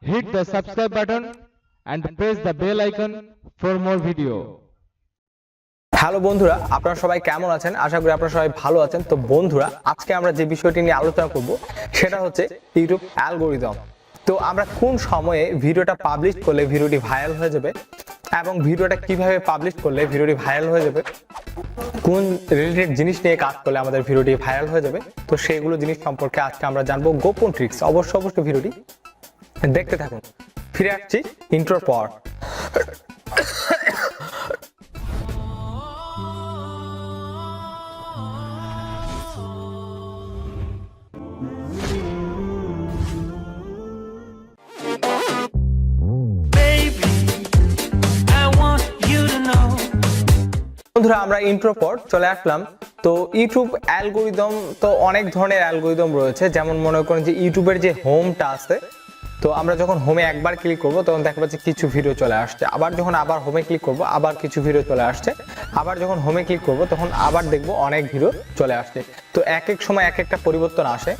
hit the subscribe button and press the bell icon for more video. Hello বন্ধুরা, আপনারা সবাই কেমন আছেন? আশা করি আপনারা সবাই ভালো আছেন। তো বন্ধুরা, আজকে আমরা যে বিষয়টি নিয়ে আলোচনা করব সেটা হচ্ছে ইউটিউব অ্যালগরিদম। তো আমরা কোন সময়ে ভিডিওটা পাবলিশ করলে ভিডিওটি ভাইরাল হয়ে যাবে এবং ভিডিওটা কিভাবে পাবলিশ করলে ভিডিওটি ভাইরাল হয়ে যাবে, কোন রিলেটেড জিনিস নিয়ে কাজ করলে আমাদের ভিডিওটি ভাইরাল হয়ে যাবে, তো সেইগুলো জিনিস সম্পর্কে আজকে আমরা জানবো, গোপন ট্রিক্স। অবশ্যই ভিডিওটি দেখতে থাকুন। ফিরে আসছি ইন্ট্রোর পর। বন্ধুরা, আমরা ইন্ট্রো পর চলে আসলাম। তো ইউটিউব অ্যালগরিদম, তো অনেক ধরনের অ্যালগরিদম রয়েছে। যেমন মনে করেন যে ইউটিউবের যে হোমটা আছে, তো আমরা যখন হোমে একবার ক্লিক করব তখন দেখা পাচ্ছি কিছু ভিডিও চলে আসছে। আবার যখন আবার হোমে ক্লিক করব আবার কিছু ভিডিও চলে আসছে। আবার যখন হোমে ক্লিক করব তখন আবার দেখব অনেক ভিডিও চলে আসছে। তো এক এক সময় এক একটা পরিবর্তন আসে।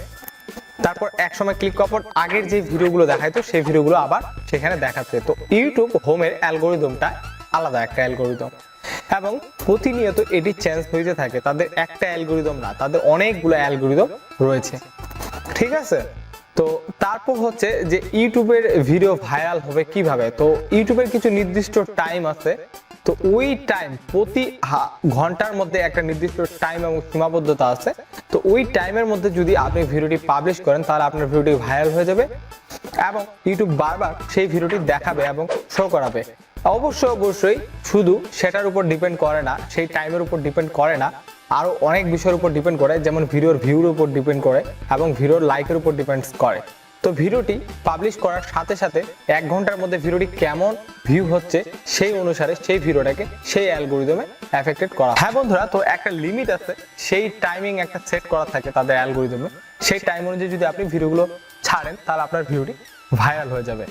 তারপর এক সময় ক্লিক করার পর আগের যে ভিডিওগুলো দেখাইতো সেই ভিডিওগুলো আবার সেখানে দেখাচ্ছে। তো ইউটিউব হোমের অ্যালগরিদমটা আলাদা একটা অ্যালগরিদম এবং প্রতিনিয়ত এটি চেঞ্জ হইতে থাকে। তাদের একটা অ্যালগরিদম না, তাদের অনেকগুলো অ্যালগরিদম রয়েছে, ঠিক আছে? তো তারপর হচ্ছে যে ইউটিউবের ভিডিও ভাইরাল হবে কিভাবে। তো ইউটিউবের কিছু নির্দিষ্ট টাইম আছে। তো ওই টাইম প্রতি ঘন্টার মধ্যে একটা নির্দিষ্ট টাইম এবং সীমাবদ্ধতা আছে। তো ওই টাইমের মধ্যে যদি আপনি ভিডিওটি পাবলিশ করেন তাহলে আপনার ভিডিওটি ভাইরাল হয়ে যাবে এবং ইউটিউব বারবার সেই ভিডিওটি দেখাবে এবং শো করাবে। অবশ্যই শুধু সেটার উপর ডিপেন্ড করে না, সেই টাইমের উপর ডিপেন্ড করে না, আরো অনেক বিষয়ের উপর ডিপেন্ড করে। যেমন ভিডিওর ভিউর উপর ডিপেন্ড করে এবং ভিডিওর লাইকের উপর ডিপেন্ড করে। তো ভিডিওটি পাবলিশ করার সাথে সাথে 1 ঘন্টার মধ্যে ভিডিওটি কেমন ভিউ হচ্ছে সেই অনুসারে সেই ভিডিওটাকে সেই অ্যালগরিদমে এফেক্টেড করা। হ্যাঁ বন্ধুরা, তো একটা লিমিট আছে, সেই টাইমিং একটা সেট করা থাকে তাদের অ্যালগরিদমে। সেই টাইম অনুযায়ী যদি আপনি ভিডিওগুলো ছাড়েন তাহলে আপনার ভিডিওটি ভাইরাল হয়ে যাবে।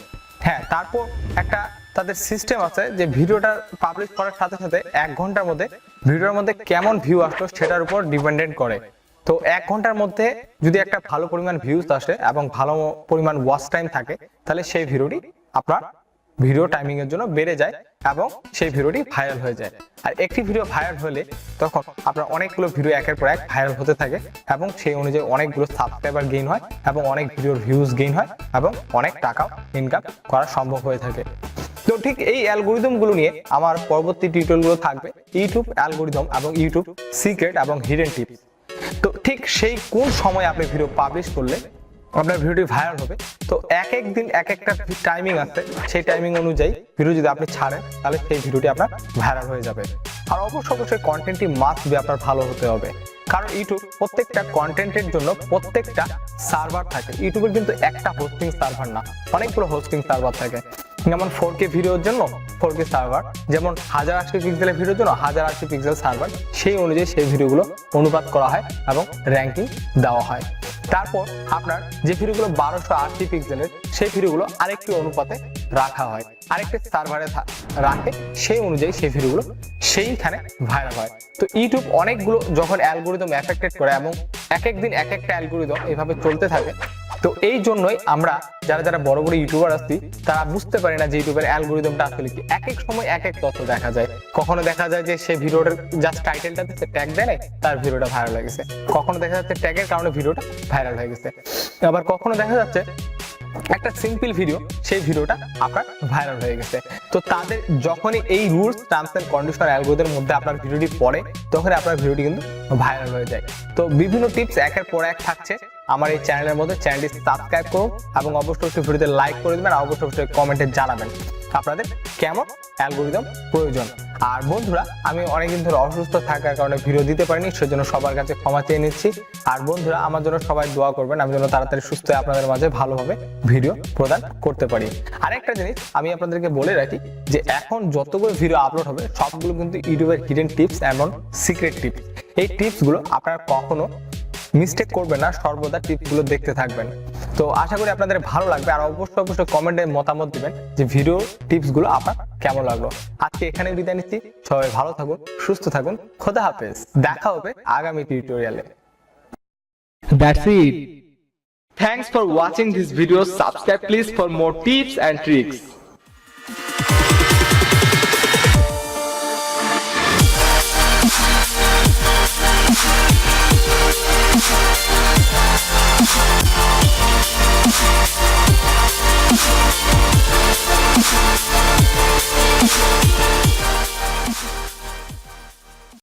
হ্যাঁ, তারপর একটা তাদের সিস্টেম আছে যে ভিডিওটা পাবলিশ করার সাথে সাথে 1 ঘন্টার মধ্যে ভিডিওর মধ্যে কেমন ভিউ আসলো সেটার উপর ডিপেন্ডেন্ট করে। তো 1 ঘন্টার মধ্যে যদি একটা ভালো পরিমাণ ভিউজ আসে এবং ভালো পরিমাণ ওয়াচ টাইম থাকে তাহলে সেই ভিডিওটি আপনার ভিডিও টাইমিং এর জন্য বেড়ে যায় এবং সেই ভিডিওটি ভাইরাল হয়ে যায়। আর একটি ভিডিও ভাইরাল হলে তখন আপনার অনেকগুলো ভিডিও একের পর এক ভাইরাল হতে থাকে এবং সেই অনুযায়ী অনেকগুলো সাবস্ক্রাইবার গেইন হয় এবং অনেক ভিডিওর ভিউজ গেইন হয় এবং অনেক টাকাও ইনকাম করা সম্ভব হয়ে থাকে। তো ঠিক এই অ্যালগরিদমগুলো নিয়ে আমার পরবর্তী টিউটোরিয়ালগুলো থাকবে, ইউটিউব অ্যালগরিদম এবং ইউটিউব সিক্রেট এবং হিডেন টিপস। তো ঠিক সেই কোন সময় আপনি ভিডিও পাবলিশ করলে আপনার ভিডিওটি ভাইরাল হবে। তো এক এক দিন এক একটা টাইমিং আছে, সেই টাইমিং অনুযায়ী ভিডিও যদি আপনি ছাড়েন তাহলে সেই ভিডিওটি আপনার ভাইরাল হয়ে যাবে। আর অবশ্যই কন্টেন্টটি মাস্ট বি আপনার ভালো হতে হবে, কারণ ইউটিউব প্রত্যেকটা কন্টেন্টের জন্য প্রত্যেকটা সার্ভার থাকে। ইউটিউবের কিন্তু একটা হোস্টিং সার্ভার না, অনেকগুলো হোস্টিং সার্ভার থাকে। যেমন 4K ভিডিওর জন্য 4K সার্ভার, যেমন 1080 পিক্সেলের ভিডিওর জন্য 1080 পিক্সেল সার্ভার। সেই অনুযায়ী সেই ভিডিওগুলো অনুপাত করা হয় এবং র্যাঙ্কিং দেওয়া হয়। তারপর আপনার যে ভিডিওগুলো 1280 পিক্সেলের সেই ভিডিওগুলো আরেকটি অনুপাতে রাখা হয়, আরেকটি সার্ভারে রাখে। সেই অনুযায়ী সেই ভিডিওগুলো সেইখানে ভাইরাল হয়। তো ইউটিউব অনেকগুলো যখন অ্যালগরিদম এফেক্টেড করে এবং এক এক দিন এক একটা অ্যালগরিদম এভাবে চলতে থাকে। তো এই জন্যই আমরা যারা বড় বড় ইউটিউবার আছি তারা বুঝতে পারি না যে ইউটিউবের অ্যালগরিদমটা আসলে কি। এক এক সময় এক এক তথ্য দেখা যায়। কখনো দেখা যায় যে সে ভিডিওটার জাস্ট টাইটেলটাতে ট্যাগ দেয় নাই, তার ভিডিওটা ভাইরাল হয়ে গেছে। কখনো দেখা যাচ্ছে ট্যাগের কারণে ভিডিওটা ভাইরাল হয়ে গেছে। আবার কখনো দেখা যাচ্ছে একটা সিম্পল ভিডিও, সেই ভিডিওটা আপনার ভাইরাল হয়ে গেছে। তো তাদের যখনই এই রুলস টার্মস এন্ড কন্ডিশনার অ্যালগরিদমের মধ্যে আপনার ভিডিওটি পড়ে তখন আপনার ভিডিওটি কিন্তু ভাইরাল হয়ে যায়। তো বিভিন্ন টিপস একের পর এক থাকছে আমার এই চ্যানেলের মধ্যে। চ্যানেলটি সাবস্ক্রাইব করুন এবং অবশ্যই ভিডিওতে লাইক করে দেবেন। আর অবশ্যই কমেন্টে জানাবেন আপনাদের কেমন অ্যালগরিদম প্রয়োজন। আর বন্ধুরা, আমি অনেকদিন ধরে অসুস্থ থাকার কারণে ভিডিও দিতে পারিনি, সেজন্য সবার কাছে ক্ষমা চেয়ে নিচ্ছি। আর বন্ধুরা, আমার জন্য সবাই দোয়া করবেন, আমি যেন তাড়াতাড়ি সুস্থ হয়ে আপনাদের মাঝে ভালোভাবে ভিডিও প্রদান করতে পারি। আরেকটা জিনিস আমি আপনাদেরকে বলে রাখি যে এখন যতগুলো ভিডিও আপলোড হবে সবগুলো কিন্তু ইউটিউবের হিডেন টিপস এবং সিক্রেট টিপস। এই টিপসগুলো আপনারা কখনো মিস্টেক করবেন না, সর্বদা টিপসগুলো দেখতে থাকবেন। তো আশা করি আপনাদের ভালো লাগবে। আর অবশ্যই কমেন্টে মতামত দিবেন যে ভিডিও টিপসগুলো আপনার কেমন লাগলো। আজকে এখানে বিদায় নিচ্ছি। সবাই ভালো থাকুন, সুস্থ থাকুন, খোদা হাফেজ। দেখা হবে আগামী টিউটোরিয়ালে। That's it. Thanks for watching this video. Subscribe please for more tips and tricks.